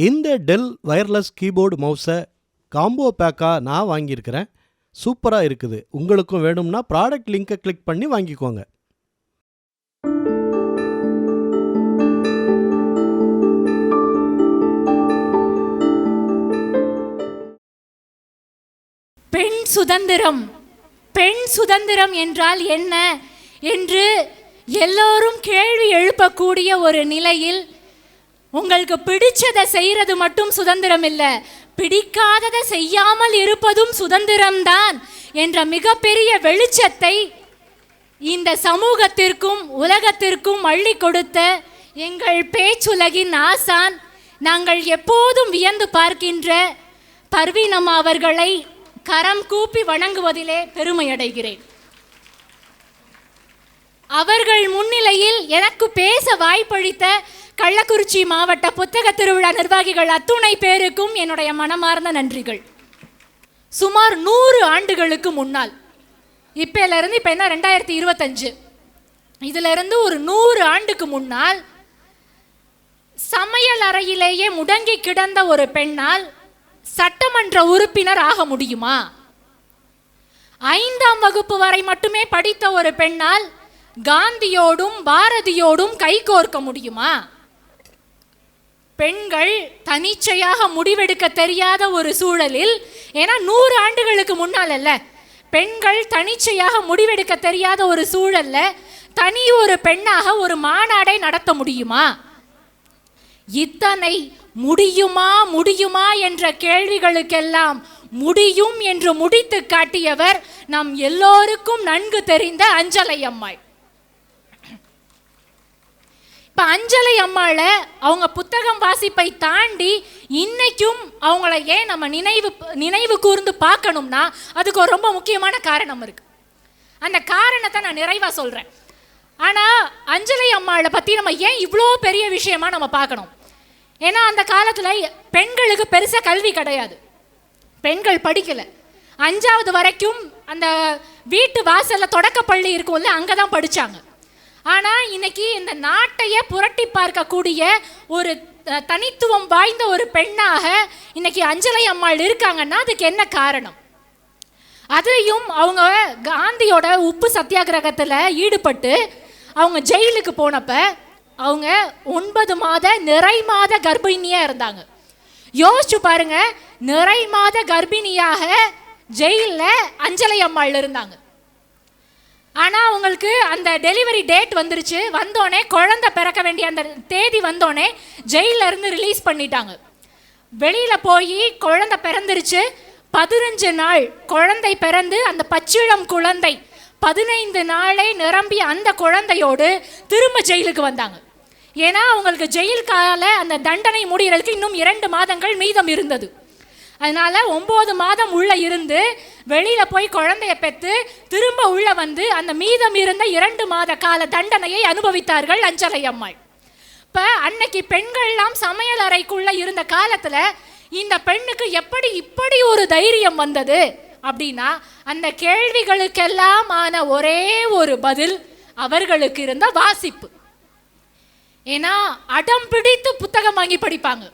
இந்த del wireless keyboard மவுஸை combo பேக்காக நான் வாங்கியிருக்கிறேன். சூப்பராக இருக்குது. உங்களுக்கும் வேணும்னா ப்ராடக்ட் லிங்கை கிளிக் பண்ணி வாங்கிக்கோங்க. பெண் சுதந்திரம், பெண் சுதந்திரம் என்றால் என்ன என்று எல்லோரும் கேள்வி எழுப்பக்கூடிய ஒரு நிலையில் உங்களுக்கு பிடிச்சதை செய்கிறது மட்டும் சுதந்திரம் இல்லை, பிடிக்காததை செய்யாமல் இருப்பதும் சுதந்திரம்தான் என்ற மிகப்பெரிய வெளிச்சத்தை இந்த சமூகத்திற்கும் உலகத்திற்கும் அள்ளி கொடுத்த எங்கள் பேச்சுலகின் ஆசான், நாங்கள் எப்போதும் வியந்து பார்க்கின்ற பர்வீன் அம்மா அவர்களை கரம் கூப்பி வணங்குவதிலே பெருமையடைகிறேன். அவர்கள் முன்னிலையில் எனக்கு பேச வாய்ப்பளித்த கள்ளக்குறிச்சி மாவட்ட புத்தக திருவிழா நிர்வாகிகள் அத்துணை பேருக்கும் என்னுடைய மனமார்ந்த நன்றிகள். சுமார் 100 ஆண்டுகளுக்கு முன்னால், இப்போ என்ன 2025, இதிலிருந்து ஒரு 100 ஆண்டுக்கு முன்னால் சமையல் அறையிலேயே முடங்கி கிடந்த ஒரு பெண்ணால் சட்டமன்ற உறுப்பினர் ஆக முடியுமா? 5ஆம் வகுப்பு வரை மட்டுமே படித்த ஒரு பெண்ணால் காந்தியோடும் பாரதியோடும் கைகோர்க்க முடியுமா? பெண்கள் தனிச்சையாக முடிவெடுக்க தெரியாத ஒரு சூழலில், ஏன்னா 100 ஆண்டுகளுக்கு முன்னால் அல்ல, பெண்கள் தனிச்சையாக முடிவெடுக்க தெரியாத ஒரு சூழல்ல தனி ஒரு பெண்ணாக ஒரு மாநாடை நடத்த முடியுமா? இத்தனை முடியுமா முடியுமா என்ற கேள்விகளுக்கெல்லாம் முடியும் என்று முடித்து காட்டியவர் நம் எல்லோருக்கும் நன்கு தெரிந்த அஞ்சலை அம்மாள். இப்போ அஞ்சலை அம்மாள அவங்க புத்தகம் வாசிப்பை தாண்டி இன்னைக்கும் அவங்கள ஏன் நம்ம நினைவு கூர்ந்து பார்க்கணும்னா அதுக்கு ஒரு ரொம்ப முக்கியமான காரணம் இருக்கு. அந்த காரணத்தை நான் நிறைவாக சொல்கிறேன். ஆனால் அஞ்சலை அம்மாளை பற்றி நம்ம ஏன் இவ்வளோ பெரிய விஷயமா நம்ம பார்க்கணும்? ஏன்னா அந்த காலத்தில் பெண்களுக்கு பெருசாக கல்வி கிடையாது, பெண்கள் படிக்கலை. 5ஆவது வரைக்கும் அந்த வீட்டு வாசலில் தொடக்கப்பள்ளி இருக்கும்ல, அங்கே தான் படித்தாங்க. ஆனால் இன்னைக்கு இந்த நாட்டையே புரட்டி பார்க்கக்கூடிய ஒரு தனித்துவம் வாய்ந்த ஒரு பெண்ணாக இன்னைக்கு அஞ்சலை அம்மாள் இருக்காங்கன்னா அதுக்கு என்ன காரணம்? அதுலேயும் அவங்க காந்தியோட உப்பு சத்தியாகிரகத்தில் ஈடுபட்டு அவங்க ஜெயிலுக்கு போனப்ப அவங்க 9 மாத நிறை மாத கர்ப்பிணியாக இருந்தாங்க. யோசிச்சு பாருங்க, நிறை மாத கர்ப்பிணியாக ஜெயிலில் அஞ்சலை அம்மாள் இருந்தாங்க. ஆனால் அவங்களுக்கு அந்த டெலிவரி டேட் வந்துருச்சு. வந்தோடனே குழந்தை பிறக்க வேண்டிய அந்த தேதி வந்தோடனே ஜெயிலில் இருந்து ரிலீஸ் பண்ணிட்டாங்க. வெளியில் போய் குழந்தை பிறந்துருச்சு. 15 நாள் குழந்தை பிறந்து அந்த பச்சிளம் குழந்தை 15 நாளே நிரம்பி அந்த குழந்தையோடு திரும்ப ஜெயிலுக்கு வந்தாங்க. ஏன்னா அவங்களுக்கு ஜெயில் கால அந்த தண்டனை முடிகிறதுக்கு இன்னும் 2 மாதங்கள் மீதம் இருந்தது. அதனால 9 மாதம் உள்ள இருந்து வெளியில் போய் குழந்தைய பெற்று திரும்ப உள்ள வந்து அந்த மீதம் இருந்த 2 மாத கால தண்டனையை அனுபவித்தார்கள் அஞ்சலை அம்மாள். இப்போ அன்னைக்கு பெண்கள்லாம் சமையல் அறைக்குள்ள இருந்த காலத்தில் இந்த பெண்ணுக்கு எப்படி இப்படி ஒரு தைரியம் வந்தது அப்படின்னா அந்த கேள்விகளுக்கெல்லாம் ஆன ஒரே ஒரு பதில் அவர்களுக்கு இருந்த வாசிப்பு. ஏன்னா அடம் பிடித்து புத்தகம் வாங்கி படிப்பாங்க.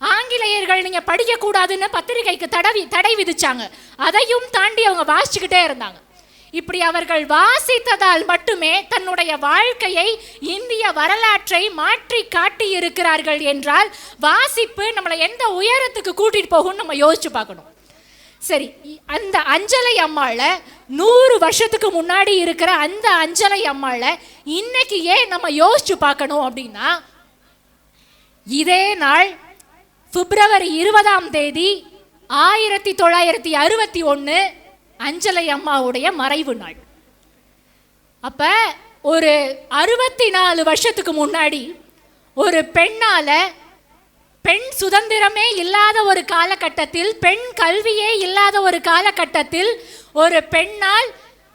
ஆங்கிலேயர்கள் நீங்கள் படிக்கக்கூடாதுன்னு பத்திரிகைக்கு தடை விதிச்சாங்க. அதையும் தாண்டி அவங்க வாசிச்சுக்கிட்டே இருந்தாங்க. இப்படி அவர்கள் வாசித்ததால் மட்டுமே தன்னுடைய வாழ்க்கையை, இந்திய வரலாற்றை மாற்றி காட்டி இருக்கிறார்கள் என்றால் வாசிப்பு நம்மளை எந்த உயரத்துக்கு கூட்டிட்டு போகும்னு நம்ம யோசிச்சு பார்க்கணும். சரி, அந்த அஞ்சலை அம்மாளை 100 வருஷத்துக்கு முன்னாடி இருக்கிற அந்த அஞ்சலை அம்மாளை இன்னைக்கு ஏன் நம்ம யோசிச்சு பார்க்கணும் அப்படின்னா, இதே நாள் பிப்ரவரி 20ஆம் தேதி 1961 அஞ்சலை அம்மாவுடைய மறைவு நாள். அப்ப ஒரு 64 வருஷத்துக்கு முன்னாடி ஒரு பெண்ணால, பெண் சுதந்திரமே இல்லாத ஒரு காலகட்டத்தில், பெண் கல்வியே இல்லாத ஒரு காலகட்டத்தில் ஒரு பெண்ணால்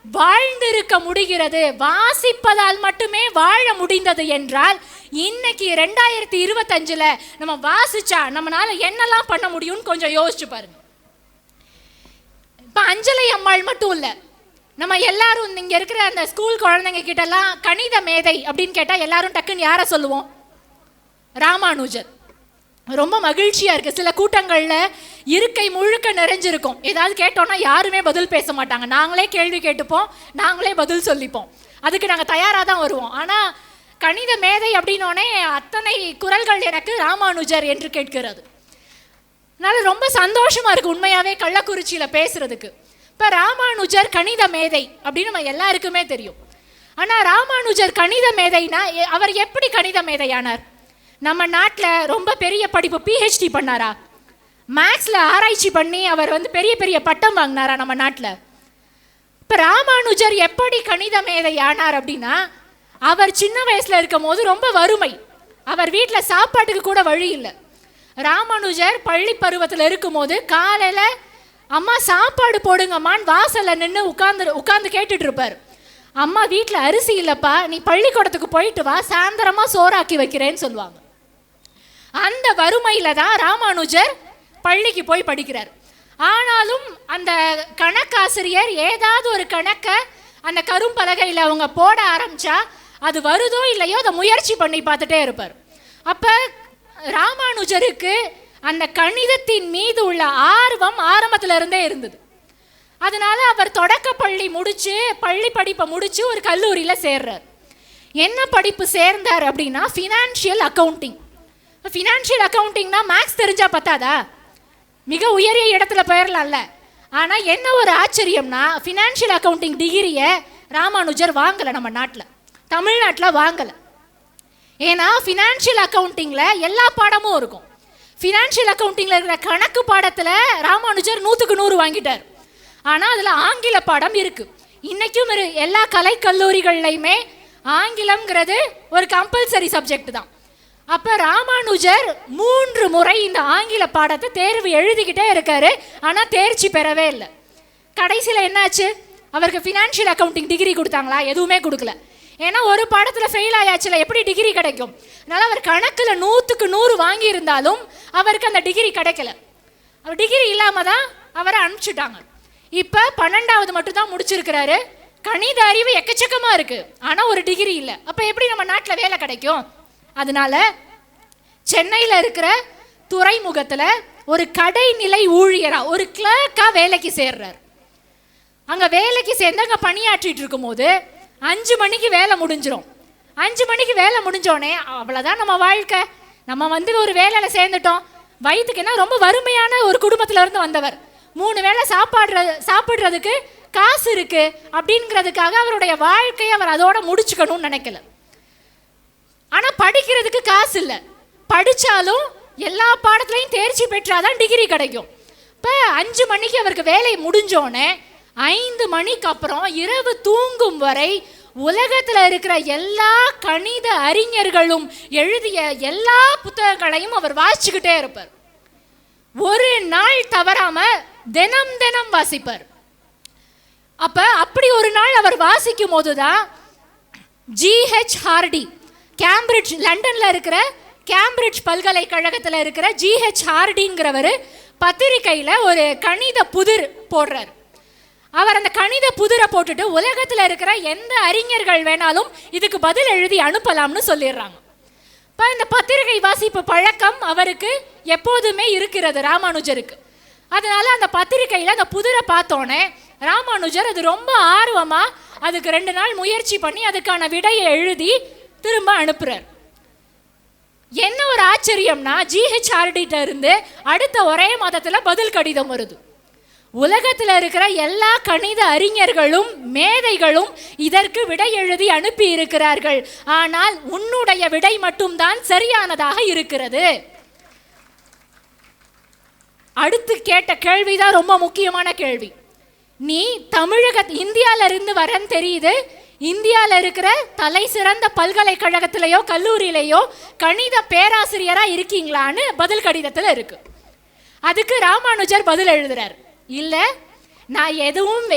வாழ்ந்திருக்க முடிகிறது, வாசிப்பதால் மட்டுமே வாழ முடிந்தது என்றால் இன்னைக்கு 2025 நம்ம வாசிச்சா நம்மளால என்னெல்லாம் பண்ண முடியும்னு கொஞ்சம் யோசிச்சு பாருங்க. இப்போ அஞ்சலை அம்மாள் மட்டும் இல்லை, நம்ம எல்லாரும் இங்கே இருக்கிற அந்த ஸ்கூல் குழந்தைங்க கிட்டலாம் கணித மேதை அப்படின்னு கேட்டால் எல்லாரும் டக்குன்னு யாரை சொல்லுவோம்? ராமானுஜர். ரொம்ப மகிழ்ச்சியாக இருக்குது. சில கூட்டங்களில் இருக்கை முழுக்க நிறைஞ்சிருக்கும். ஏதாவது கேட்டோன்னா யாருமே பதில் பேச மாட்டாங்க. நாங்களே கேள்வி கேட்டுப்போம், நாங்களே பதில் சொல்லிப்போம். அதுக்கு நாங்கள் தயாராக தான் வருவோம். ஆனால் கணித மேதை அப்படின்னோடனே அத்தனை குரல்கள் எனக்கு ராமானுஜர் என்று கேட்கிறது. அதனால ரொம்ப சந்தோஷமாக இருக்குது உண்மையாகவே கள்ளக்குறிச்சியில் பேசுகிறதுக்கு. இப்போ ராமானுஜர் கணித மேதை அப்படின்னு நம்ம எல்லாருக்குமே தெரியும். ஆனால் ராமானுஜர் கணித மேதைனா அவர் எப்படி கணித மேதையானார்? நம்ம நாட்டில் ரொம்ப பெரிய படிப்பு பிஹெச்டி பண்ணாரா? மேக்ஸில் ஆராய்ச்சி பண்ணி அவர் பெரிய பெரிய பட்டம் வாங்கினாரா நம்ம நாட்டில்? இப்போ ராமானுஜர் எப்படி கணித மேதை ஆனார் அப்படின்னா, அவர் சின்ன வயசில் இருக்கும் போது ரொம்ப வறுமை, அவர் வீட்டில் சாப்பாட்டுக்கு கூட வழி இல்லை. ராமானுஜர் பள்ளி பருவத்தில் இருக்கும்போது காலையில் அம்மா சாப்பாடு போடுங்கம்மான்னு வாசலில் நின்று உட்காந்து கேட்டுட்டு இருப்பார். அம்மா வீட்டில் அரிசி இல்லைப்பா, நீ பள்ளிக்கூடத்துக்கு போயிட்டு வா, சாயந்தரமாக சோறாக்கி வைக்கிறேன்னு சொல்லுவாங்க. அந்த வறுமையில் தான் ராமானுஜர் பள்ளிக்கு போய் படிக்கிறார். ஆனாலும் அந்த கணக்காசிரியர் ஏதாவது ஒரு கணக்கை அந்த கரும்பலகையில் அவங்க போட ஆரம்பித்தா அது வருதோ இல்லையோ அதை முயற்சி பண்ணி பார்த்துட்டே இருப்பார். அப்போ ராமானுஜருக்கு அந்த கணிதத்தின் மீது உள்ள ஆர்வம் ஆரம்பத்தில் இருந்தே இருந்தது. அதனால அவர் தொடக்க பள்ளி முடித்து பள்ளி படிப்பை முடித்து ஒரு கல்லூரியில் சேர்றார். என்ன படிப்பு சேர்ந்தார் அப்படின்னா ஃபினான்ஷியல் அக்கௌண்டிங். ஃபினான்ஷியல் அக்கௌண்டிங்னா மேக்ஸ் தெரிஞ்சால் பத்தாதா? மிக உயரிய இடத்துல போயிடலாம்ல. ஆனால் என்ன ஒரு ஆச்சரியம்னா ஃபினான்ஷியல் அக்கௌண்டிங் டிகிரியை ராமானுஜர் வாங்கலை, நம்ம நாட்டில் தமிழ்நாட்டில் வாங்கலை. ஏன்னா ஃபினான்ஷியல் அக்கௌண்டிங்கில் எல்லா பாடமும் இருக்கும். ஃபினான்ஷியல் அக்கௌண்டிங்கில் இருக்கிற கணக்கு பாடத்தில் ராமானுஜர் 100க்கு 100 வாங்கிட்டார். ஆனால் அதில் ஆங்கில பாடம் இருக்குது. இன்றைக்கும் எல்லா கலைக்கல்லூரிகள்லையுமே ஆங்கிலம்ங்கிறது ஒரு கம்பல்சரி சப்ஜெக்ட் தான். அப்போ ராமானுஜர் 3 முறை இந்த ஆங்கில பாடத்தை தேர்வு எழுதிக்கிட்டே இருக்காரு. ஆனால் தேர்ச்சி பெறவே இல்லை. கடைசியில் என்னாச்சு? அவருக்கு ஃபினான்ஷியல் அக்கௌண்டிங் டிகிரி கொடுத்தாங்களா? எதுவுமே கொடுக்கல. ஏன்னா ஒரு பாடத்தில் ஃபெயில் ஆயாச்சுல, எப்படி டிகிரி கிடைக்கும்? அதனால் அவர் கணக்கில் 100க்கு 100 வாங்கியிருந்தாலும் அவருக்கு அந்த டிகிரி கிடைக்கல. அவர் டிகிரி இல்லாமல் தான் அவரை அனுப்பிச்சுட்டாங்க. இப்போ 12வது மட்டும் தான் முடிச்சிருக்கிறாரு. கணித அறிவு எக்கச்சக்கமாக இருக்குது, ஆனால் ஒரு டிகிரி இல்லை. அப்போ எப்படி நம்ம நாட்டில் வேலை கிடைக்கும்? அதனால சென்னையில் இருக்கிற துறைமுகத்தில் ஒரு கடைநிலை ஊழியராக, ஒரு கிளர்க்காக வேலைக்கு சேர்றார். அங்கே வேலைக்கு சேர்ந்து அங்கே பணியாற்றிட்டு இருக்கும்போது 5 மணிக்கு வேலை முடிஞ்சிடும். 5 மணிக்கு வேலை முடிஞ்சோடனே அவ்வளோதான் நம்ம வாழ்க்கை. நம்ம ஒரு வேலையில் சேர்ந்துட்டோம். வயிற்றுக்கு என்ன, ரொம்ப வறுமையான ஒரு குடும்பத்தில் இருந்து வந்தவர். 3 வேளை சாப்பிட்றதுக்கு காசு இருக்கு அப்படிங்கிறதுக்காக அவருடைய வாழ்க்கையை அவர் அதோட முடிச்சுக்கணும்னு நினைக்கல. ஆனால் படிக்கிறதுக்கு காசு இல்லை. படித்தாலும் எல்லா பாடத்துலையும் தேர்ச்சி பெற்றாதான் டிகிரி கிடைக்கும். இப்போ 5 மணிக்கு அவருக்கு வேலை முடிஞ்சோடனே 5 மணிக்கு அப்புறம் இரவு தூங்கும் வரை உலகத்தில் இருக்கிற எல்லா கணித அறிஞர்களும் எழுதிய எல்லா புத்தகங்களையும் அவர் வாசிச்சுக்கிட்டே இருப்பார். ஒரு நாள் தவறாம தினம் தினம் வாசிப்பார். அப்படி ஒரு நாள் அவர் வாசிக்கும் போதுதான் ஜிஹெச் ஹார்டி, கேம்பிரிட்ஜ், லண்டன்ல இருக்கிற கேம்பிரிட்ஜ் பல்கலைக்கழகத்தில் இருக்கிற ஜிஹெச் ஹார்டிங்கிறவர் பத்திரிகையில் ஒரு கணித புதிர் போடுறார். அவர் அந்த கணித புதிரை போட்டுட்டு உலகத்தில் இருக்கிற எந்த அறிஞர்கள் வேணாலும் இதுக்கு பதில் எழுதி அனுப்பலாம்னு சொல்லிடுறாங்க. இப்போ இந்த பத்திரிகை வாசிப்பு பழக்கம் அவருக்கு எப்போதுமே இருக்கிறது, ராமானுஜருக்கு. அதனால அந்த பத்திரிகையில் அந்த புதிரை பார்த்தோன்னே ராமானுஜர் அது ரொம்ப ஆர்வமாக அதுக்கு 2 நாள் முயற்சி பண்ணி அதுக்கான விடையை எழுதி திரும்ப அனுப்புகிறார். என்ன ஒரு ஆச்சரியம்னா ஜிஹெச்ஆர்டிட்ட இருந்து அடுத்த ஒரே மாதத்தில் பதில் கடிதம் வருது. உலகத்தில் இருக்கிற எல்லா கணித அறிஞர்களும் மேதைகளும் இதற்கு விடை எழுதி அனுப்பி இருக்கிறார்கள், ஆனால் உன்னுடைய விடை மட்டும்தான் சரியானதாக இருக்கிறது. அடுத்து கேட்ட கேள்விதான் ரொம்ப முக்கியமான கேள்வி. நீ இந்தியால இருந்து வரன்னு தெரியுது, இந்தியாவில் இருக்கிற தலை சிறந்த பல்கலைக்கழகத்திலேயோ கல்லூரியிலேயோ கணித பேராசிரியராக இருக்கீங்களான்னு பதில் கடிதத்தில் இருக்கு. அதுக்கு ராமானுஜர் பதில் எழுதுறார், இல்லை நான்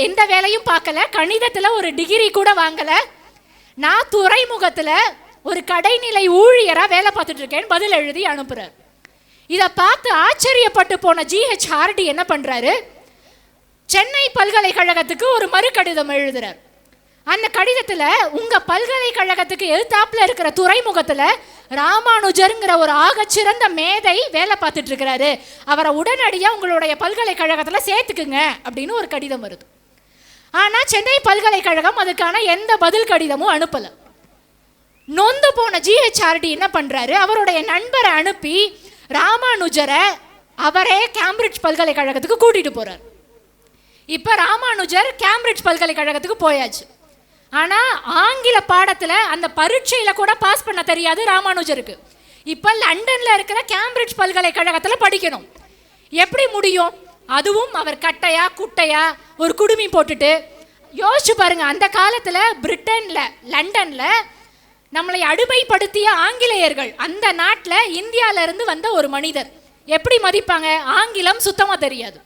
எந்த வேலையும் பார்க்கல, கணிதத்தில் ஒரு டிகிரி கூட வாங்கலை, நான் துறைமுகத்தில் ஒரு கடைநிலை ஊழியராக வேலை பார்த்துட்டு இருக்கேன்னு பதில் எழுதி அனுப்புகிறார். இதை பார்த்து ஆச்சரியப்பட்டு போன ஜிஹெச் ஹார்டி என்ன பண்ணுறாரு, சென்னை பல்கலைக்கழகத்துக்கு ஒரு மறு கடிதம் எழுதுறார். அந்த கடிதத்தில் உங்கள் பல்கலைக்கழகத்துக்கு எதிர்த்தாப்பில் இருக்கிற துறைமுகத்தில் ராமானுஜருங்கிற ஒரு ஆகச்சிறந்த மேதை வேலை பார்த்துட்டு இருக்கிறாரு, அவரை உடனடியாக உங்களுடைய பல்கலைக்கழகத்தில் சேர்த்துக்குங்க அப்படின்னு ஒரு கடிதம் வருது. ஆனால் சென்னை பல்கலைக்கழகம் அதுக்கான எந்த பதில் கடிதமும் அனுப்பலை. நொந்து போன ஜிஹெச்ஆர்டி என்ன பண்ணுறாரு, அவருடைய நண்பரை அனுப்பி ராமானுஜரை அவரே கேம்பிரிட்ஜ் பல்கலைக்கழகத்துக்கு கூட்டிகிட்டு போகிறார். இப்போ ராமானுஜர் கேம்பிரிட்ஜ் பல்கலைக்கழகத்துக்கு போயாச்சு. ஆனால் ஆங்கில பாடத்தில் அந்த பரீட்சையில் கூட பாஸ் பண்ண தெரியாது ராமானுஜருக்கு. இப்போ லண்டனில் இருக்கிற கேம்பிரிட்ஜ் பல்கலைக்கழகத்தில் படிக்கணும். எப்படி முடியும்? அதுவும் அவர் கட்டையா குட்டையா ஒரு குடுமி போட்டுட்டு. யோசிச்சு பாருங்க, அந்த காலத்தில் பிரிட்டனில் லண்டனில் நம்மளை அடிமைப்படுத்திய ஆங்கிலேயர்கள், அந்த நாட்டில் இந்தியாவிலேருந்து வந்த ஒரு மனிதர் எப்படி மதிப்பாங்க? ஆங்கிலம் சுத்தமாக தெரியாது.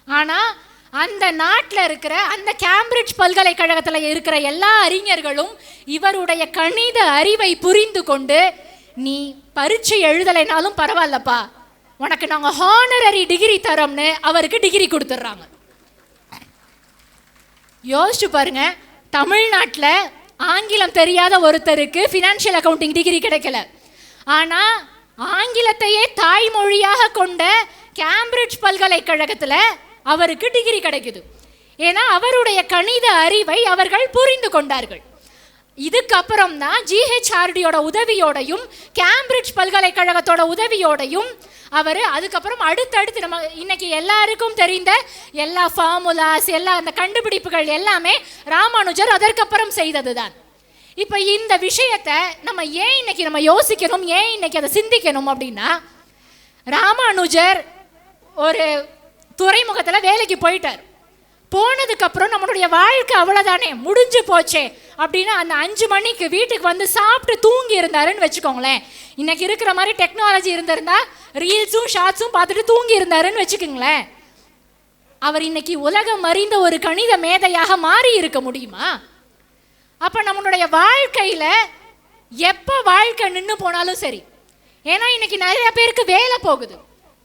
ஆனால் அந்த நாட்டில் இருக்கிற அந்த கேம்பிரிட்ஜ் பல்கலைக்கழகத்தில் இருக்கிற எல்லா அறிஞர்களும் இவருடைய கணித அறிவை புரிந்து கொண்டு, நீ பரீட்சை எழுதலைனாலும் பரவாயில்லப்பா, உனக்கு நாங்கள் ஹானரரி டிகிரி தரோம்னு அவருக்கு டிகிரி கொடுத்துட்றாங்க. யோசிச்சு பாருங்க, தமிழ்நாட்டில் ஆங்கிலம் தெரியாத ஒருத்தருக்கு ஃபினான்ஷியல் அக்கௌண்டிங் டிகிரி கிடைக்கல. ஆனால் ஆங்கிலத்தையே தாய்மொழியாக கொண்ட கேம்பிரிட்ஜ் பல்கலைக்கழகத்தில் அவருக்கு டிகிரி கிடைக்குது. ஏன்னா அவருடைய கணித அறிவை அவர்கள் புரிந்து கொண்டார்கள். இதுக்கப்புறம் தான் ஜிஹெச்ஆர்டியோட உதவியோடையும் கேம்பிரிட்ஜ் பல்கலைக்கழகத்தோட உதவியோடையும் அவர் அதுக்கப்புறம் அடுத்தடுத்து நம்ம இன்னைக்கு எல்லாருக்கும் தெரிந்த எல்லா ஃபார்முலாஸ், எல்லா அந்த கண்டுபிடிப்புகள் எல்லாமே ராமானுஜர் அதற்கப்புறம் செய்தது தான். இப்போ இந்த விஷயத்தை நம்ம ஏன் இன்னைக்கு நம்ம யோசிக்கணும், ஏன் இன்னைக்கு அதை சிந்திக்கணும் அப்படின்னா, ராமானுஜர் ஒரு துறைமுகத்தில் வேலைக்கு போயிட்டார். போனதுக்கப்புறம் நம்மளுடைய வாழ்க்கை அவ்வளோதானே, முடிஞ்சு போச்சே அப்படின்னு அந்த 5 மணிக்கு வீட்டுக்கு வந்து சாப்பிட்டு தூங்கி இருந்தாருன்னு வச்சுக்கோங்களேன். இன்னைக்கு இருக்கிற மாதிரி டெக்னாலஜி இருந்திருந்தா ரீல்ஸும் ஷார்ட்ஸும் பார்த்துட்டு தூங்கி இருந்தாருன்னு வச்சுக்கோங்களேன், அவர் இன்னைக்கு உலகம் அறிந்த ஒரு கணித மேதையாக மாறி இருக்க முடியுமா? அப்போ நம்மளுடைய வாழ்க்கையில் எப்போ வாழ்க்கை நின்று போனாலும் சரி, ஏன்னா இன்னைக்கு நிறைய பேருக்கு வேலை போகுது,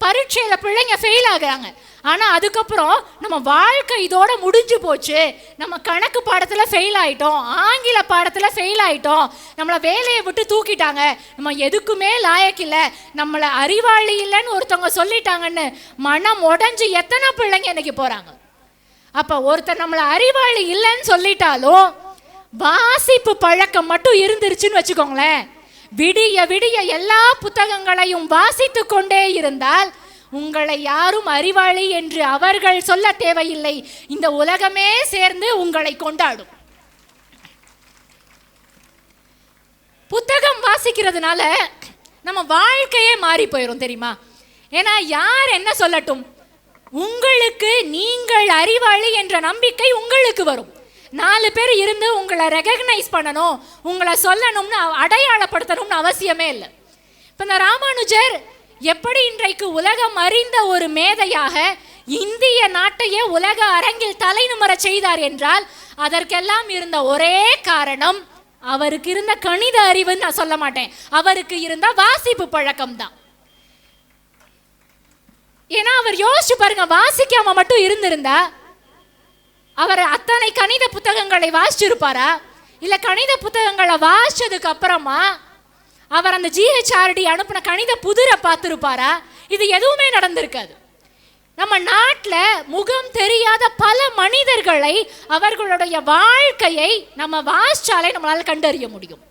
பரீட்சையில் பிள்ளைங்க ஃபெயில் ஆகுறாங்க. ஆனால் அதுக்கப்புறம் நம்ம வாழ்க்கை இதோட முடிஞ்சு போச்சு, நம்ம கணக்கு பாடத்தில் ஃபெயில் ஆகிட்டோம், ஆங்கில பாடத்தில் ஃபெயில் ஆகிட்டோம், நம்மளை வேலையை விட்டு தூக்கிட்டாங்க, நம்ம எதுக்குமே லாயக்கில்லை, நம்மளை அறிவாளி இல்லைன்னு ஒருத்தவங்க சொல்லிட்டாங்கன்னு மனம் உடஞ்சி எத்தனை பிள்ளைங்க இன்னைக்கு போகிறாங்க. அப்போ ஒருத்தர் நம்மளை அறிவாளி இல்லைன்னு சொல்லிட்டாலும் வாசிப்பு பழக்கம் மட்டும் இருந்துருச்சுன்னு வச்சுக்கோங்களேன், விடிய விடிய எல்லா புத்தகங்களையும் வாசித்து கொண்டே இருந்தால் உங்களை யாரும் அறிவாளி என்று அவர்கள் சொல்ல தேவையில்லை, இந்த உலகமே சேர்ந்து உங்களை கொண்டாடும். புத்தகம் வாசிக்கிறதுனால நம்ம வாழ்க்கையே மாறி போயிடும் தெரியுமா? ஏன்னா யார் என்ன சொல்லட்டும், உங்களுக்கு நீங்கள் அறிவாளி என்ற நம்பிக்கை உங்களுக்கு வரும். 4 பேர் இருந்து உங்களை ரெகக்னைஸ் பண்ணணும், உங்களை சொல்லணும்னு அடையாளப்படுத்தணும்னு அவசியமே இல்லை. இப்போ இந்த ராமானுஜர் எப்படி இன்றைக்கு உலகம் அறிந்த ஒரு மேதையாக இந்திய நாட்டையே உலக அரங்கில் தலைநிமிர செய்தார் என்றால் அதற்கெல்லாம் இருந்த ஒரே காரணம் அவருக்கு இருந்த கணித அறிவுன்னு நான் சொல்ல மாட்டேன், அவருக்கு இருந்த வாசிப்பு பழக்கம் தான். ஏன்னா அவர் யோசிச்சு பாருங்க, வாசிக்காம மட்டும் இருந்திருந்தா அவர் அத்தனை கணித புத்தகங்களை வாசிச்சிருப்பாரா? இல்லை கணித புத்தகங்களை வாசிச்சதுக்கு அப்புறமா அவர் அந்த ஜிஹெச்ஆர்டி அனுப்பின கணித புதிரை பார்த்துருப்பாரா? இது எதுவுமே நடந்திருக்காது. நம்ம நாட்டில் முகம் தெரியாத பல மனிதர்களை அவர்களுடைய வாழ்க்கையை நம்ம வாசிச்சாலே நம்மளால் கண்டறிய முடியும்.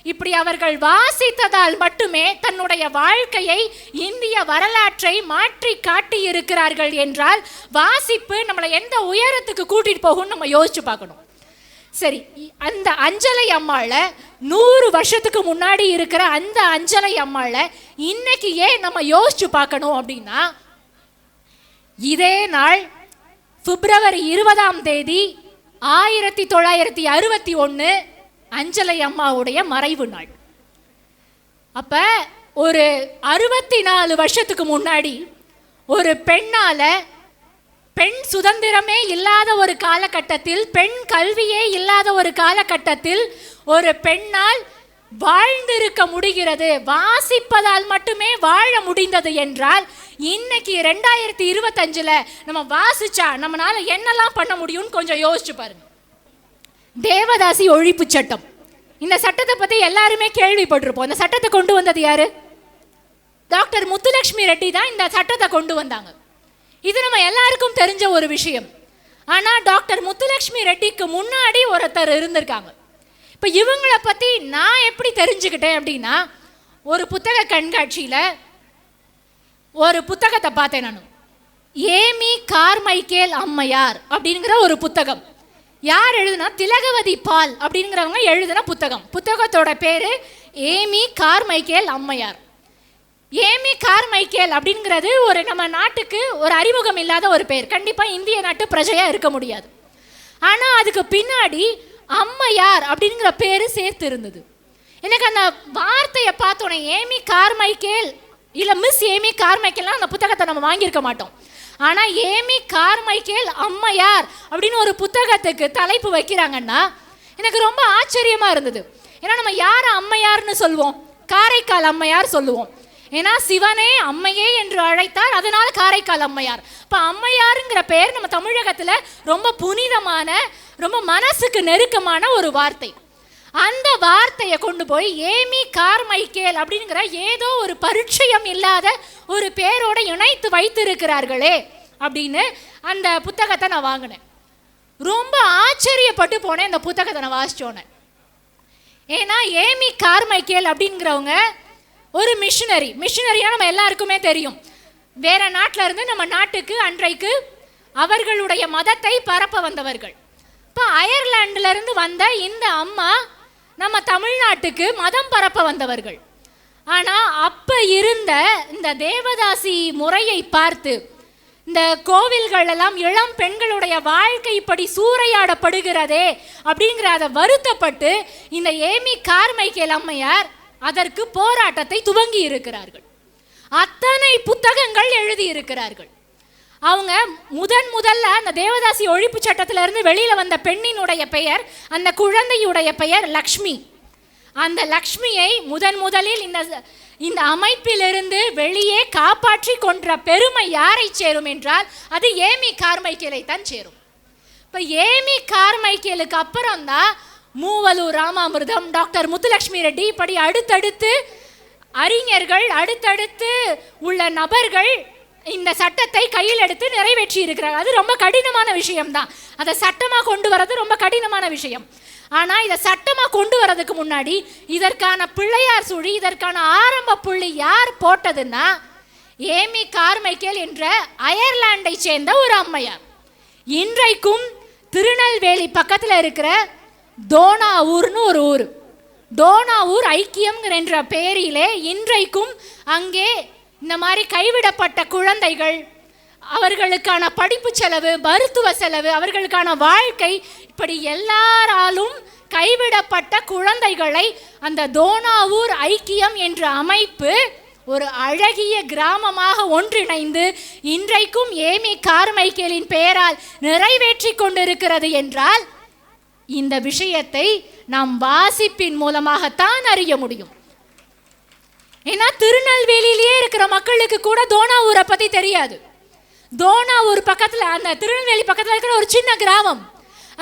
இப்படி அவர்கள் வாசித்ததால் மட்டுமே தன்னுடைய வாழ்க்கையை, இந்திய வரலாற்றை மாற்றி காட்டி இருக்கிறார்கள் என்றால் வாசிப்பு நம்மளை எந்த உயரத்துக்கு கூட்டிட்டு போகும்னு நம்ம யோசிச்சு பார்க்கணும். சரி, அந்த அஞ்சலை அம்மாளை 100 வருஷத்துக்கு முன்னாடி இருக்கிற அந்த அஞ்சலை அம்மாளை இன்னைக்கு ஏன் நம்ம யோசிச்சு பார்க்கணும் அப்படின்னா, இதே நாள் பிப்ரவரி 20ஆம் தேதி 1961 அஞ்சலை அம்மாவுடைய மறைவு நாள். அப்ப ஒரு 64 வருஷத்துக்கு முன்னாடி ஒரு பெண்ணால, பெண் சுதந்திரமே இல்லாத ஒரு காலகட்டத்தில், பெண் கல்வியே இல்லாத ஒரு காலகட்டத்தில் ஒரு பெண்ணால் வாழ்ந்திருக்க முடிகிறது, வாசிப்பதால் மட்டுமே வாழ முடிந்தது என்றால் இன்னைக்கு 2025 நம்ம வாசிச்சா நம்மளால என்னெல்லாம் பண்ண முடியும்னு கொஞ்சம் யோசிச்சு பாருங்க. தேவதாசி ஒழிப்பு சட்டம் இந்த சட்டத்தை பற்றி எல்லாருமே கேள்விப்பட்டிருப்போம். இந்த சட்டத்தை கொண்டு வந்தது யாரு? டாக்டர் முத்துலட்சுமி ரெட்டி தான் இந்த சட்டத்தை கொண்டு வந்தாங்க. இது நம்ம எல்லாருக்கும் தெரிஞ்ச ஒரு விஷயம். ஆனால் டாக்டர் முத்துலட்சுமி ரெட்டிக்கு முன்னாடி ஒருத்தர் இருந்திருக்காங்க. இப்போ இவங்களை பற்றி நான் எப்படி தெரிஞ்சுக்கிட்டேன் அப்படின்னா, ஒரு புத்தக கண்காட்சியில் ஒரு புத்தகத்தை பார்த்தேன் நான். ஏமி கார்மைக்கேல் அம்மையார் அப்படிங்கிற ஒரு புத்தகம். யார் எழுதுனா? திலகவதி பால் அப்படிங்கிறவங்க எழுதின புத்தகம். புத்தகத்தோட பேர் ஏமி கார்மைக்கேல் அம்மையார். ஏமி கார்மைக்கேல் அப்படிங்கிறது ஒரு நம்ம நாட்டுக்கு ஒரு அறிமுகம் இல்லாத ஒரு பேர். கண்டிப்பாக இந்திய நாட்டு பிரஜையாக இருக்க முடியாது. ஆனால் அதுக்கு பின்னாடி அம்மையார் அப்படிங்கிற பேர் சேர்த்து இருந்தது. எனக்கு அந்த வார்த்தையை பார்த்தோன்னே ஏமி கார்மைக்கேல் இல்லை மிஸ் ஏமி கார்மைக்கேல்லாம் அந்த புத்தகத்தை நம்ம வாங்கியிருக்க மாட்டோம். ஆனால் ஏமி கார்மைக்கேல் அம்மையார் அப்படின்னு ஒரு புத்தகத்துக்கு தலைப்பு வைக்கிறாங்கன்னா எனக்கு ரொம்ப ஆச்சரியமாக இருந்தது. ஏன்னா நம்ம யாரை அம்மையார்னு சொல்லுவோம்? காரைக்கால் அம்மையார் சொல்லுவோம். ஏன்னா சிவனே அம்மையே என்று அழைத்தார், அதனால் காரைக்கால் அம்மையார். இப்போ அம்மையாருங்கிற பெயர் நம்ம தமிழகத்தில் ரொம்ப புனிதமான, ரொம்ப மனசுக்கு நெருக்கமான ஒரு வார்த்தை. அந்த வார்த்தையை கொண்டு போய் ஏமி கார்மைக்கேல் அப்படிங்கிற ஏதோ ஒரு பரிச்சயம் இல்லாத ஒரு பேரோட இணைத்து வைத்திருக்கிறார்களே அப்படின்னு அந்த புத்தகத்தை நான் வாங்கினேன். ரொம்ப ஆச்சரியப்பட்டு போனேன் இந்த புத்தகத்தை நான் வாசிச்சோன்னே. ஏன்னா ஏமி கார்மைக்கேல் அப்படிங்கிறவங்க ஒரு மிஷினரியாக நம்ம எல்லாருக்குமே தெரியும். வேற நாட்டில் இருந்து நம்ம நாட்டுக்கு அன்றைக்கு அவர்களுடைய மதத்தை பரப்ப வந்தவர்கள். இப்போ அயர்லாண்டிலிருந்து வந்த இந்த அம்மா நம்ம தமிழ்நாட்டுக்கு மதம் பரப்ப வந்தவர்கள். ஆனால் அப்போ இருந்த இந்த தேவதாசி முறையை பார்த்து, இந்த கோவில்கள் எல்லாம் இளம் பெண்களுடைய வாழ்க்கை இப்படி சூறையாடப்படுகிறதே அப்படிங்கிற அதை வருத்தப்பட்டு இந்த ஏமி கார்மைக்கேல் அம்மையார் அதற்கு போராட்டத்தை துவங்கி இருக்கிறார்கள். அத்தனை புத்தகங்கள் எழுதி இருக்கிறார்கள். அவங்க முதல்ல அந்த தேவதாசி ஒழிப்பு சட்டத்திலிருந்து வெளியில வந்த பெண்ணினுடைய பெயர், அந்த குழந்தையுடைய பெயர் லக்ஷ்மி. அந்த லக்ஷ்மியை முதலில் இந்த அமைப்பிலிருந்து வெளியே காப்பாற்றி கொன்ற பெருமை யாரை சேரும் என்றால் அது ஏமி கார்மைக்கேலை தான் சேரும். இப்போ ஏமி கார்மைக்கேலுக்கு அப்புறம் தான் மூவலூர் ராமாமிர்தம், டாக்டர் முத்துலட்சுமி ரெட்டி, இப்படி அடுத்தடுத்து அறிஞர்கள், அடுத்தடுத்து உள்ள நபர்கள் இந்த சட்டத்தை கையில் எடுத்து நிறைவேற்றி இருக்கிறார். அது ரொம்ப கடினமான விஷயம்தான். அதை சட்டமாக கொண்டு வரது ரொம்ப கடினமான விஷயம். ஆனால் இதை சட்டமாக கொண்டு வரதுக்கு முன்னாடி இதற்கான பிள்ளையார் சுழி, இதற்கான ஆரம்ப புள்ளி யார் போட்டதுன்னா ஏமி கார்மைக்கேல் என்ற அயர்லாண்டை சேர்ந்த ஒரு அம்மையார். இன்றைக்கும் திருநெல்வேலி பக்கத்தில் இருக்கிற தோனாவூர்னு ஒரு ஊர், தோனாவூர் ஐக்கியம் என்ற பெயரிலே இன்றைக்கும் அங்கே இந்த மாதிரி கைவிடப்பட்ட குழந்தைகள், அவர்களுக்கான படிப்பு செலவு, மருத்துவ செலவு, அவர்களுக்கான வாழ்க்கை, இப்படி எல்லாராலும் கைவிடப்பட்ட குழந்தைகளை அந்த தோனாவூர் ஐக்கியம் என்ற அமைப்பு ஒரு அழகிய கிராமமாக ஒன்றிணைந்து இன்றைக்கும் ஏமி கார்மைக்கேலின் பெயரால் நிறைவேற்றி கொண்டிருக்கிறது என்றால் இந்த விஷயத்தை நாம் வாசிப்பின் மூலமாகத்தான் அறிய முடியும். ஏன்னா திருநெல்வேலியிலேயே இருக்கிற மக்களுக்கு கூட தோனாவூரை பற்றி தெரியாது. தோனாவூர் பக்கத்தில், அந்த திருநெல்வேலி பக்கத்தில் இருக்கிற ஒரு சின்ன கிராமம்,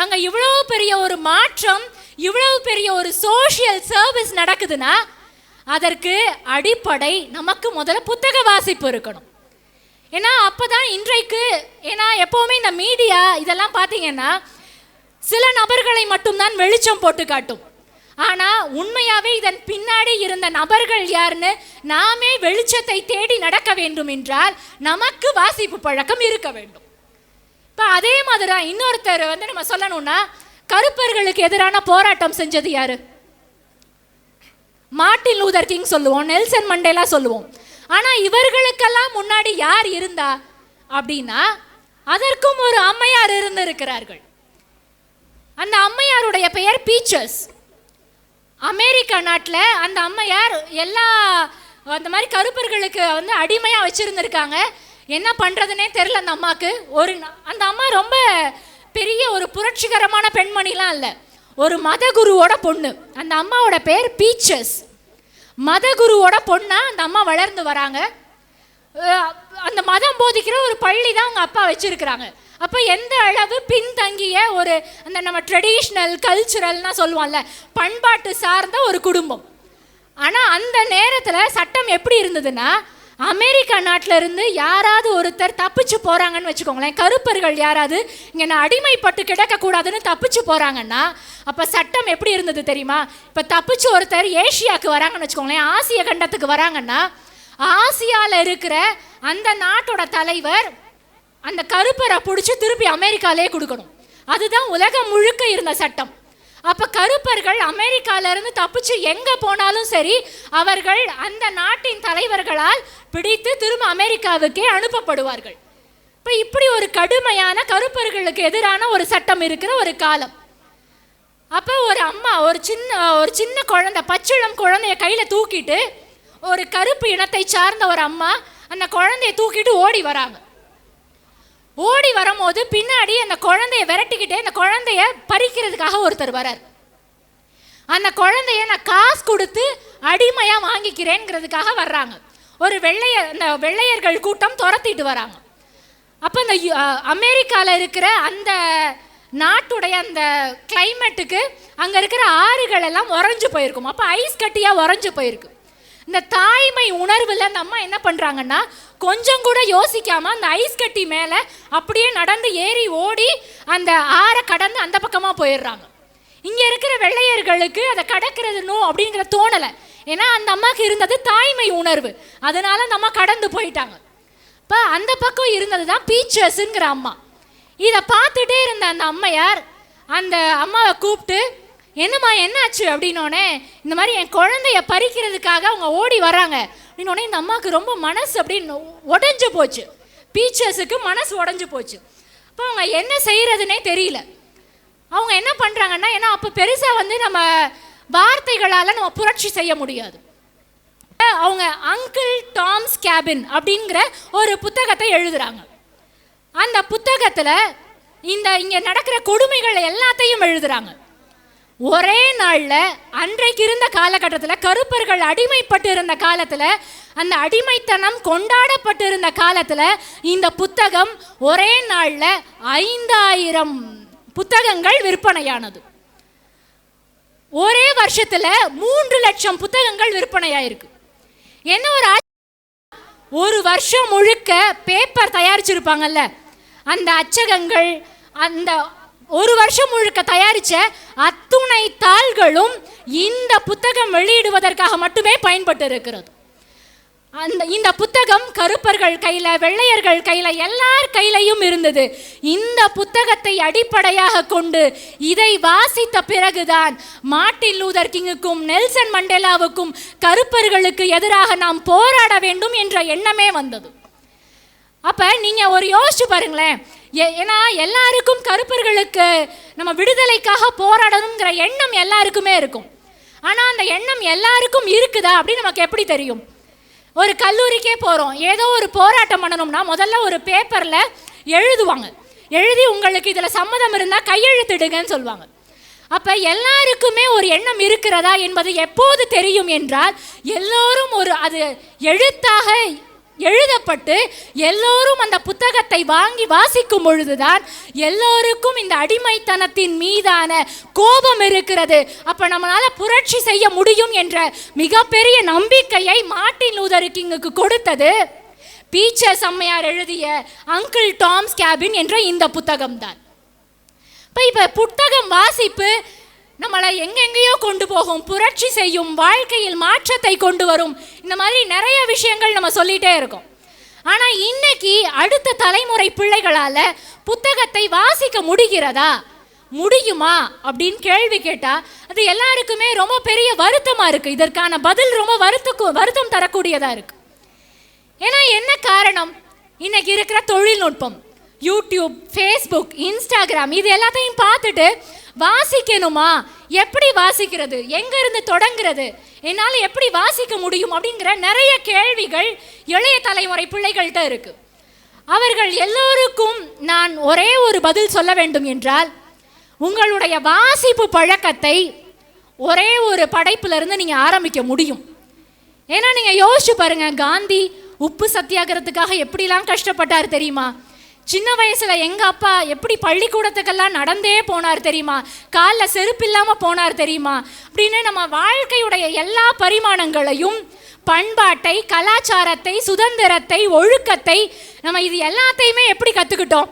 அங்கே இவ்வளோ பெரிய ஒரு மாற்றம், இவ்வளவு பெரிய ஒரு சோஷியல் சர்வீஸ் நடக்குதுன்னா அதற்கு அடிப்படை நமக்கு முதல்ல புத்தக வாசிப்பு இருக்கணும். ஏன்னா அப்போ தான் இன்றைக்கு, ஏன்னா எப்போவுமே இந்த மீடியா இதெல்லாம் பார்த்தீங்கன்னா சில நபர்களை மட்டும்தான் வெளிச்சம் போட்டு காட்டும். ஆனால் உண்மையாகவே இதன் பின்னாடி இருந்த நபர்கள் யாருன்னு நாமே வெளிச்சத்தை தேடி நடக்க வேண்டும் என்றால் நமக்கு வாசிப்பு பழக்கம் இருக்க வேண்டும். இப்போ அதே மாதிரி தான் இன்னொருத்தர் நம்ம சொல்லணும்னா, கருப்பர்களுக்கு எதிரான போராட்டம் செஞ்சது யாரு? மார்ட்டின் லூதர் கிங் சொல்லுவோம், நெல்சன் மண்டேலா சொல்லுவோம். ஆனால் இவர்களுக்கெல்லாம் முன்னாடி யார் இருந்தா அப்படின்னா அதற்கும் ஒரு அம்மையார் இருந்திருக்கிறார்கள். அந்த அம்மையாருடைய பெயர் பீச்சர்ஸ். அமெரிக்கா நாட்டில் அந்த அம்மையார் எல்லா அந்த மாதிரி கருப்பர்களுக்கு அடிமையாக வச்சுருந்துருக்காங்க. என்ன பண்ணுறதுனே தெரில அந்த அம்மாவுக்கு. அந்த அம்மா ரொம்ப பெரிய ஒரு புரட்சிகரமான பெண்மணிலாம் இல்லை, ஒரு மதகுருவோட பொண்ணு. அந்த அம்மாவோட பேர் பீச்சர்ஸ். மதகுருவோட பொண்ணாக அந்த அம்மா வளர்ந்து வராங்க. அந்த மதம் போதிக்கிற ஒரு பள்ளி தான் அவங்க அப்பா வச்சுருக்கிறாங்க. அப்போ எந்த அளவு பின்தங்கிய ஒரு அந்த நம்ம ட்ரெடிஷ்னல் கல்ச்சுரல்னா சொல்லுவோம்ல, பண்பாட்டு சார்ந்த ஒரு குடும்பம். ஆனால் அந்த நேரத்தில் சட்டம் எப்படி இருந்ததுன்னா, அமெரிக்கா நாட்டில் இருந்து யாராவது ஒருத்தர் தப்பிச்சு போகிறாங்கன்னு வச்சுக்கோங்களேன், கருப்பர்கள் யாராவது இங்கே நான் அடிமைப்பட்டு கிடக்கக்கூடாதுன்னு தப்பிச்சு போகிறாங்கன்னா, அப்போ சட்டம் எப்படி இருந்தது தெரியுமா? இப்போ தப்பிச்சு ஒருத்தர் ஏஷியாவுக்கு வராங்கன்னு வச்சுக்கோங்களேன், ஆசிய கண்டத்துக்கு வராங்கன்னா, ஆசியாவில் இருக்கிற அந்த நாட்டோட தலைவர் அந்த கருப்பரை பிடிச்சி திருப்பி அமெரிக்காலே கொடுக்கணும். அதுதான் உலகம் முழுக்க இருந்த சட்டம். அப்போ கருப்பர்கள் அமெரிக்காவிலேருந்து தப்பிச்சு எங்கே போனாலும் சரி, அவர்கள் அந்த நாட்டின் தலைவர்களால் பிடித்து திரும்ப அமெரிக்காவுக்கே அனுப்பப்படுவார்கள். இப்போ இப்படி ஒரு கடுமையான கருப்பர்களுக்கு எதிரான ஒரு சட்டம் இருக்கிற ஒரு காலம். அப்போ ஒரு அம்மா ஒரு சின்ன குழந்தை, பச்சிளம் குழந்தைய கையில் தூக்கிட்டு, ஒரு கருப்பு இனத்தை சார்ந்த ஒரு அம்மா அந்த குழந்தைய தூக்கிட்டு ஓடி வராங்க. ஓடி வரும்போது பின்னாடி அந்த குழந்தைய விரட்டிக்கிட்டே அந்த குழந்தைய பறிக்கிறதுக்காக ஒருத்தர் வரார். அந்த குழந்தைய நான் காசு கொடுத்து அடிமையாக வாங்கிக்கிறேங்கிறதுக்காக வர்றாங்க. ஒரு அந்த வெள்ளையர்கள் கூட்டம் துரத்திட்டு வராங்க. அப்போ அந்த அமெரிக்காவில் இருக்கிற அந்த நாட்டுடைய அந்த கிளைமேட்டுக்கு அங்கே இருக்கிற ஆறுகள் எல்லாம் உறைஞ்சு போயிருக்கும். அப்போ ஐஸ் கட்டியாக உறைஞ்சு போயிருக்கு. இந்த தாய்மை உணர்வில் அந்த அம்மா என்ன பண்ணுறாங்கன்னா, கொஞ்சம் கூட யோசிக்காமல் அந்த ஐஸ் கட்டி மேலே அப்படியே நடந்து ஏறி ஓடி அந்த ஆறை கடந்து அந்த பக்கமாக போயிடுறாங்க. இங்கே இருக்கிற வெள்ளையர்களுக்கு அதை கடக்கிறதுனோ அப்படிங்கிற தோணலை. ஏன்னா அந்த அம்மாவுக்கு இருந்தது தாய்மை உணர்வு. அதனால அந்த அம்மா கடந்து போயிட்டாங்க. இப்போ அந்த பக்கம் இருந்தது தான் பீச்சர்ஸுங்கிற அம்மா. இதை பார்த்துட்டே இருந்த அந்த அம்மையார் அந்த அம்மாவை கூப்பிட்டு, என்னம்மா என்னாச்சு அப்படின்னோடனே, இந்த மாதிரி என் குழந்தைய பறிக்கிறதுக்காக அவங்க ஓடி வராங்க அப்படின்னோடனே இந்த அம்மாவுக்கு ரொம்ப மனசு அப்படின்னு உடஞ்சி போச்சு. பீச்சர்ஸுக்கு மனசு உடஞ்சி போச்சு. அப்போ அவங்க என்ன செய்கிறதுனே தெரியல. அவங்க என்ன பண்ணுறாங்கன்னா, ஏன்னா அப்போ பெருசாக நம்ம வார்த்தைகளால் நம்ம புரட்சி செய்ய முடியாது. அவங்க அங்கிள் டாம்ஸ் கேபின் அப்படிங்கிற ஒரு புத்தகத்தை எழுதுகிறாங்க. அந்த புத்தகத்தில் இங்கே நடக்கிற கொடுமைகள் எல்லாத்தையும் எழுதுகிறாங்க. ஒரே நாளில் அன்றைக்கு இருந்த காலகட்டத்தில், கருப்பர்கள் அடிமைப்பட்டு இருந்த காலத்தில், அந்த அடிமைத்தனம் கொண்டாடப்பட்டு இருந்த காலத்தில் இந்த புத்தகம் ஒரே நாளில் 5000 புத்தகங்கள் விற்பனையானது. ஒரே வருஷத்தில் 3 லட்சம் புத்தகங்கள் விற்பனையாயிருக்கு. என்ன ஒரு வருஷம் முழுக்க பேப்பர் தயாரிச்சிருப்பாங்கல்ல, அந்த அச்சகங்கள், அந்த ஒரு வருஷம் முழுக்க தயாரித்த அத்துணை தாள்களும் இந்த புத்தகம் வெளியிடுவதற்காக மட்டுமே பயன்பட்டு இருக்கிறது. இந்த புத்தகம் கருப்பர்கள் கையில், வெள்ளையர்கள் கையில், எல்லார் கையிலையும் இருந்தது. இந்த புத்தகத்தை அடிப்படையாக கொண்டு இதை வாசித்த பிறகுதான் மார்ட்டின் லூதர் கிங்குக்கும் நெல்சன் மண்டேலாவுக்கும் கருப்பர்களுக்கு எதிராக நாம் போராட வேண்டும் என்ற எண்ணமே வந்தது. அப்போ நீங்கள் ஒரு யோசிச்சு பாருங்களேன். ஏன்னா எல்லாருக்கும் கருப்பர்களுக்கு நம்ம விடுதலைக்காக போராடணுங்கிற எண்ணம் எல்லாருக்குமே இருக்கும். ஆனால் அந்த எண்ணம் எல்லாருக்கும் இருக்குதா அப்படின்னு நமக்கு எப்படி தெரியும்? ஒரு கல்லூரிக்கே போகிறோம், ஏதோ ஒரு போராட்டம் பண்ணணும்னா முதல்ல ஒரு பேப்பரில் எழுதுவாங்க. எழுதி உங்களுக்கு இதில் சம்மதம் இருந்தால் கையெழுத்திடுங்கன்னு சொல்லுவாங்க. அப்போ எல்லாருக்குமே ஒரு எண்ணம் இருக்கிறதா என்பது எப்போது தெரியும் என்றால், எல்லோரும் அது எழுத்தாக எழுதப்பட்டு எல்லோரும் அந்த புத்தகத்தை வாங்கி வாசிக்கும் பொழுதுதான் எல்லோருக்கும் இந்த அடிமைத்தனத்தின் மீதான கோபம் இருக்கிறது. அப்ப நம்மளால புரட்சி செய்ய முடியும் என்ற மிகப்பெரிய நம்பிக்கையை மார்ட்டின் லூதர் கிங்குக்கு கொடுத்தது பீச்சர்ஸ் அம்மையார் எழுதிய அங்கிள் டாம்ஸ் கேபின் என்ற இந்த புத்தகம் தான். இப்ப புத்தகம் வாசிப்பு நம்மளை எங்கெங்கேயோ கொண்டு போகும், புரட்சி செய்யும், வாழ்க்கையில் மாற்றத்தை கொண்டு வரும். இந்த மாதிரி நிறைய விஷயங்கள் நம்ம சொல்லிகிட்டே இருக்கோம். ஆனால் இன்னைக்கு அடுத்த தலைமுறை பிள்ளைகளால் புத்தகத்தை வாசிக்க முடியுமா அப்படின்னு கேள்வி கேட்டால் அது எல்லாருக்குமே ரொம்ப பெரிய வருத்தமாக இருக்குது. இதற்கான பதில் ரொம்ப வருத்தம் தரக்கூடியதாக இருக்குது. ஏன்னா என்ன காரணம்? இன்னைக்கு இருக்கிற தொழில்நுட்பம், யூடியூப், ஃபேஸ்புக், இன்ஸ்டாகிராம், இது எல்லாத்தையும் பார்த்துட்டு வாசிக்கணுமா, எப்படி வாசிக்கிறது, எங்கேருந்து தொடங்குறது, என்னால் எப்படி வாசிக்க முடியும் அப்படிங்கிற நிறைய கேள்விகள் இளைய தலைமுறை பிள்ளைகள்கிட்ட இருக்குது. அவர்கள் எல்லோருக்கும் நான் ஒரே ஒரு பதில் சொல்ல வேண்டும் என்றால், உங்களுடைய வாசிப்பு பழக்கத்தை ஒரே ஒரு படைப்பிலிருந்து நீங்கள் ஆரம்பிக்க முடியும். ஏன்னா நீங்கள் யோசிச்சு பாருங்கள், காந்தி உப்பு சத்தியாகிரகத்துக்காக எப்படிலாம் கஷ்டப்பட்டார் தெரியுமா? சின்ன வயசுல எங்க அப்பா எப்படி பள்ளிக்கூடத்துக்கெல்லாம் நடந்தே போனார் தெரியுமா, காலில் செருப்பு இல்லாம போனார் தெரியுமா அப்படின்னு நம்ம வாழ்க்கையுடைய எல்லா பரிமாணங்களையும், பண்பாட்டை, கலாச்சாரத்தை, சுதந்திரத்தை, ஒழுக்கத்தை, நம்ம இது எல்லாத்தையுமே எப்படி கத்துக்கிட்டோம்,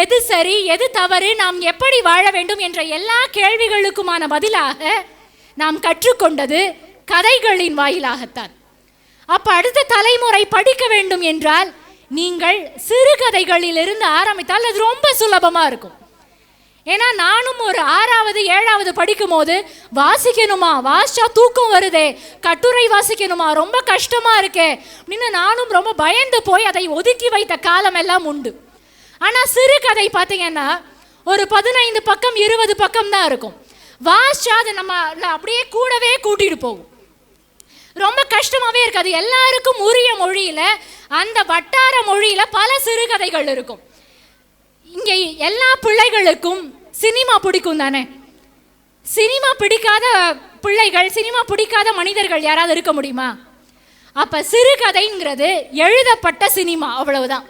எது சரி எது தவறு, நாம் எப்படி வாழ வேண்டும் என்ற எல்லா கேள்விகளுக்குமான பதிலாக நாம் கற்றுக்கொண்டது கதைகளின் வாயிலாகத்தான். அப்ப அடுத்த தலைமுறை படிக்க வேண்டும் என்றால் நீங்கள் சிறுகதைகளிலிருந்து ஆரம்பித்தால் அது ரொம்ப சுலபமா இருக்கும். ஏன்னா நானும் ஒரு 6வது 7வது படிக்கும் போது வாசிக்கணுமா, வாசிச்சா தூக்கம் வருதே, கட்டுரை வாசிக்கணுமா, ரொம்ப கஷ்டமா இருக்கே அப்படின்னு நானும் ரொம்ப பயந்து போய் அதை ஒதுக்கி வைத்த காலம் எல்லாம் உண்டு. ஆனா சிறுகதை பார்த்தீங்கன்னா ஒரு 15 பக்கம் 20 பக்கம் தான் இருக்கும். வாசிச்சா அது நம்ம அப்படியே கூடவே கூட்டிட்டு போகும். ரொம்ப கஷ்டமாவே இருக்காது. எல்லாருக்கும் உரிய மொழியில, அந்த வட்டார மொழியில பல சிறுகதைகள் இருக்கும். இங்கே எல்லா பிள்ளைகளுக்கும் சினிமா பிடிக்கும் தானே? சினிமா பிடிக்காத பிள்ளைகள், சினிமா பிடிக்காத மனிதர்கள் யாராவது இருக்க முடியுமா? அப்ப சிறுகதைங்கிறது எழுதப்பட்ட சினிமா, அவ்வளவுதான்.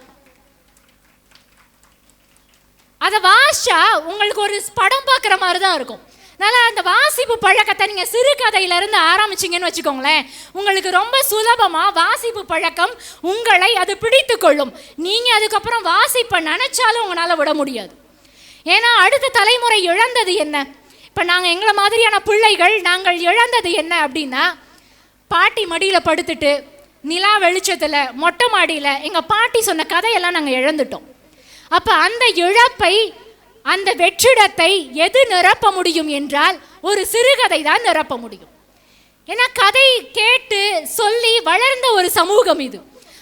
அதை வாசிச்சா உங்களுக்கு ஒரு படம் பார்க்குற மாதிரி தான் இருக்கும். அதனால் அந்த வாசிப்பு பழக்கத்தை நீங்கள் சிறுகதையிலேருந்து ஆரம்பிச்சிங்கன்னு வச்சுக்கோங்களேன், உங்களுக்கு ரொம்ப சுலபமாக வாசிப்பு பழக்கம் உங்களை அது பிடித்து கொள்ளும். நீங்கள் அதுக்கப்புறம் வாசிப்பை நினச்சாலும் உங்களால் விட முடியாது. ஏன்னா அடுத்த தலைமுறை இழந்தது என்ன? இப்போ நாங்கள் எங்களை மாதிரியான பிள்ளைகள் நாங்கள் இழந்தது என்ன அப்படின்னா, பாட்டி மடியில் படுத்துட்டு நிலா வெளிச்சத்தில் மொட்டை மாடியில் எங்கள் பாட்டி சொன்ன கதையெல்லாம் நாங்கள் இழந்துட்டோம். அப்போ அந்த இழப்பை, அந்த வெற்றிடத்தை எது நிரப்ப முடியும் என்றால் ஒரு சிறுகதை தான் நிரப்ப முடியும். ஏன்னா கதை கேட்டு சொல்லி வளர்ந்த ஒரு சமூகம் இது.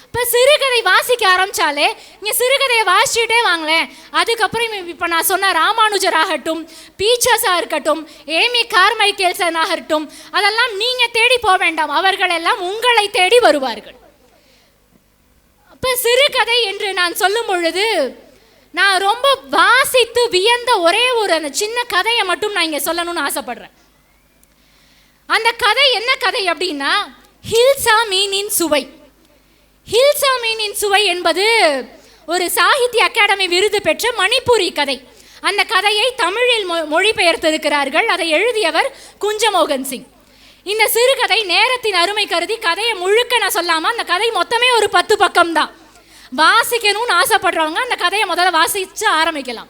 இப்போ சிறுகதை வாசிக்க ஆரம்பித்தாலே, நீங்கள் சிறுகதையை வாசிச்சுட்டே வாங்களேன். அதுக்கப்புறம் இப்போ நான் சொன்ன ராமானுஜர் ஆகட்டும், பீச்சர்ஸாக இருக்கட்டும், ஏமி கார்மைக்கேல்சன் ஆகட்டும், அதெல்லாம் நீங்கள் தேடி போக வேண்டாம், அவர்கள் எல்லாம் உங்களை தேடி வருவார்கள். இப்போ சிறுகதை என்று நான் சொல்லும் பொழுது நான் ரொம்ப வாசித்து வியந்த ஒரே ஒரு அந்த சின்ன கதையை மட்டும் நான் இங்கே சொல்லணும்னு ஆசைப்படுறேன். அந்த கதை என்ன கதை அப்படின்னா, ஹில்சா மீனின் சுவை. ஹில்சா மீனின் சுவை என்பது ஒரு சாகித்ய அகாடமி விருது பெற்ற மணிப்பூரி கதை. அந்த கதையை தமிழில் மொழிபெயர்த்திருக்கிறார்கள். அதை எழுதியவர் குஞ்சமோகன் சிங். இந்த சிறுகதை நேரத்தின் அருமை கருதி கதையை முழுக்க நான் சொல்லாமல், அந்த கதை மொத்தமே ஒரு 10 பக்கம் தான். வாசிக்கணும்னு ஆசைப்படுறவங்க அந்த கதையை முதல்ல வாசித்து ஆரம்பிக்கலாம்.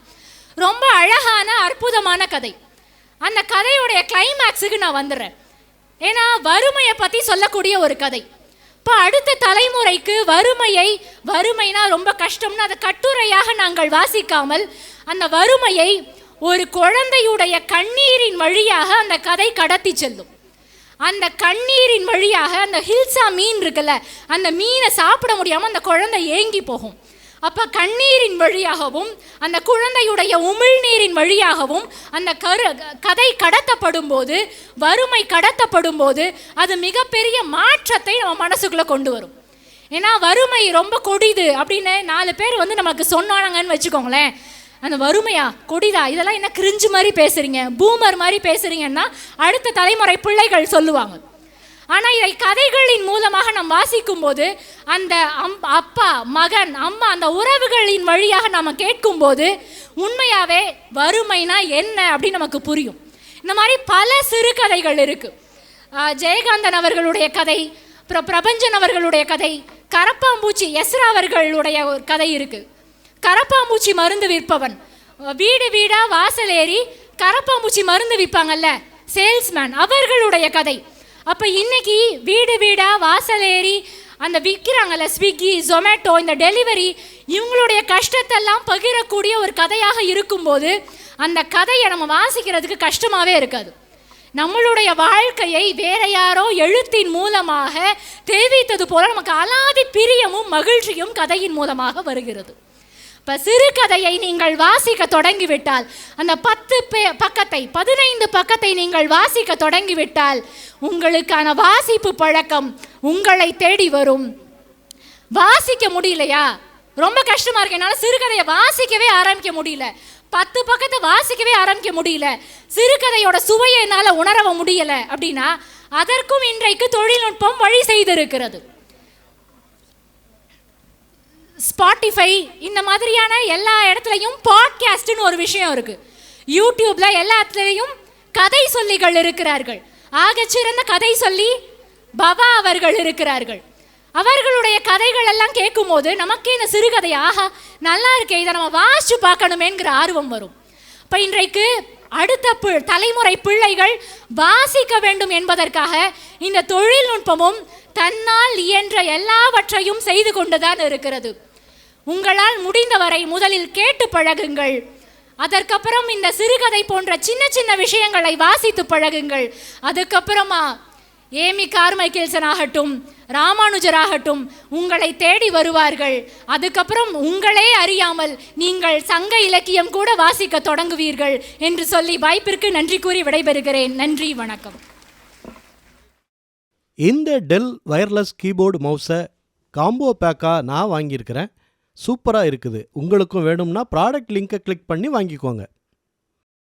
ரொம்ப அழகான அற்புதமான கதை. அந்த கதையுடைய கிளைமேக்ஸுக்கு நான் வந்துடுறேன். ஏன்னா வறுமையை பற்றி சொல்லக்கூடிய ஒரு கதை. இப்போ அடுத்த தலைமுறைக்கு வறுமைனா ரொம்ப கஷ்டம்னு அதை கட்டுரையாக நாங்கள் வாசிக்காமல், அந்த வறுமையை ஒரு குழந்தையுடைய கண்ணீரின் வழியாக அந்த கதை கடத்தி செல்லும். அந்த கண்ணீரின் வழியாக அந்த ஹில்சா மீன் இருக்குல்ல, அந்த மீனை சாப்பிட முடியாமல் அந்த குழந்தை ஏங்கி போகும். அப்போ கண்ணீரின் வழியாகவும் அந்த குழந்தையுடைய உமிழ்நீரின் வழியாகவும் அந்த கதை கடத்தப்படும் போது, வறுமை கடத்தப்படும் போது அது மிகப்பெரிய மாற்றத்தை நம்ம மனசுக்குள்ளே கொண்டு வரும். ஏன்னா வறுமை ரொம்ப கொடிது அப்படின்னு 4 பேர் வந்து நமக்கு சொன்னாங்கன்னு வச்சுக்கோங்களேன், அந்த வறுமையா கொடிதா, இதெல்லாம் என்ன கிரிஞ்சு மாதிரி பேசுறீங்க, பூமர் மாதிரி பேசுறீங்கன்னா அடுத்த தலைமுறை பிள்ளைகள் சொல்லுவாங்க. ஆனால் இதை கதைகளின் மூலமாக நாம் வாசிக்கும் போது அந்த அப்பா மகன் அம்மா அந்த உறவுகளின் வழியாக நம்ம கேட்கும்போது உண்மையாகவே வறுமைனா என்ன அப்படின்னு நமக்கு புரியும். இந்த மாதிரி பல சிறுகதைகள் இருக்கு. ஜெயகாந்தன் அவர்களுடைய கதை, அப்புறம் பிரபஞ்சன் அவர்களுடைய கதை, கரப்பாம்பூச்சி எஸ்ரா அவர்களுடைய ஒரு கதை இருக்கு. கரப்பாம்பூச்சி மருந்து விற்பவன், வீடு வீடா வாசல் ஏறி கரப்பாம்பூச்சி மருந்து விற்பாங்கல்ல சேல்ஸ்மேன், அவர்களுடைய கதை. அப்போ இன்னைக்கு வீடு வீடா வாசல் ஏறி அந்த விற்கிறாங்கல்ல ஸ்விக்கி ஜொமேட்டோ, இந்த டெலிவரி, இவங்களுடைய கஷ்டத்தெல்லாம் பகிரக்கூடிய ஒரு கதையாக இருக்கும்போது அந்த கதையை நம்ம வாசிக்கிறதுக்கு கஷ்டமாகவே இருக்காது. நம்மளுடைய வாழ்க்கையை வேற யாரோ எழுத்தின் மூலமாக தெரிவித்தது போல நமக்கு அலாதி பிரியமும் மகிழ்ச்சியும் கதையின் மூலமாக வருகிறது. இப்போ சிறுகதையை நீங்கள் வாசிக்க தொடங்கிவிட்டால், அந்த 10 பக்கத்தை 15 பக்கத்தை நீங்கள் வாசிக்க தொடங்கிவிட்டால் உங்களுக்கான வாசிப்பு பழக்கம் உங்களை தேடி வரும். வாசிக்க முடியலையா, ரொம்ப கஷ்டமா இருக்கு, என்னால் சிறுகதையை வாசிக்கவே ஆரம்பிக்க முடியல, 10 பக்கத்தை வாசிக்கவே ஆரம்பிக்க முடியல, சிறுகதையோட சுவையை என்னால் உணரவ முடியல அப்படின்னா அதற்கும் இன்றைக்கு தொழில்நுட்பம் வழி செய்திருக்கிறது. ஸ்பாட்டிஃபை இந்த மாதிரியான எல்லா இடத்துலையும் பாட்காஸ்ட்னு ஒரு விஷயம் இருக்கு. யூடியூப்ல எல்லாத்துலேயும் கதை சொல்லிகள் இருக்கிறார்கள். ஆகச்சிறந்த கதை சொல்லி பவா அவர்கள் இருக்கிறார்கள். அவர்களுடைய கதைகள் எல்லாம் கேட்கும்போது நமக்கே இந்த சிறுகதை ஆஹா நல்லா இருக்கே, இதை நம்ம வாசிச்சு பார்க்கணுமேங்கிற ஆர்வம் வரும். இப்போ இன்றைக்கு அடுத்த தலைமுறை பிள்ளைகள் வாசிக்க வேண்டும் என்பதற்காக இந்த தொழில்நுட்பமும் தன்னால் இயன்ற எல்லாவற்றையும் செய்து கொண்டுதான் இருக்கிறது. உங்களால் முடிந்தவரை முதலில் கேட்டு பழகுங்கள். அதற்கப்புறம் இந்த சிறுகதை போன்ற சின்ன சின்ன விஷயங்களை வாசித்து பழகுங்கள். அதுக்கப்புறமா ஏமி கார்மைக்கேல்சன் ஆகட்டும், ராமானுஜராகட்டும் உங்களை தேடி வருவார்கள். அதுக்கப்புறம் உங்களே அறியாமல் நீங்கள் சங்க இலக்கியம் கூட வாசிக்க தொடங்குவீர்கள் என்று சொல்லி வாய்ப்பிற்கு நன்றி கூறி விடைபெறுகிறேன். நன்றி, வணக்கம். இந்த டெல் வயர்லெஸ் கீபோர்டு மவுஸை காம்போ பேக்காக நான் வாங்கியிருக்கிறேன். சூப்பராக இருக்குது. உங்களுக்கும் வேணும்னா ப்ராடக்ட் லிங்கை கிளிக் பண்ணி வாங்கிக்கோங்க.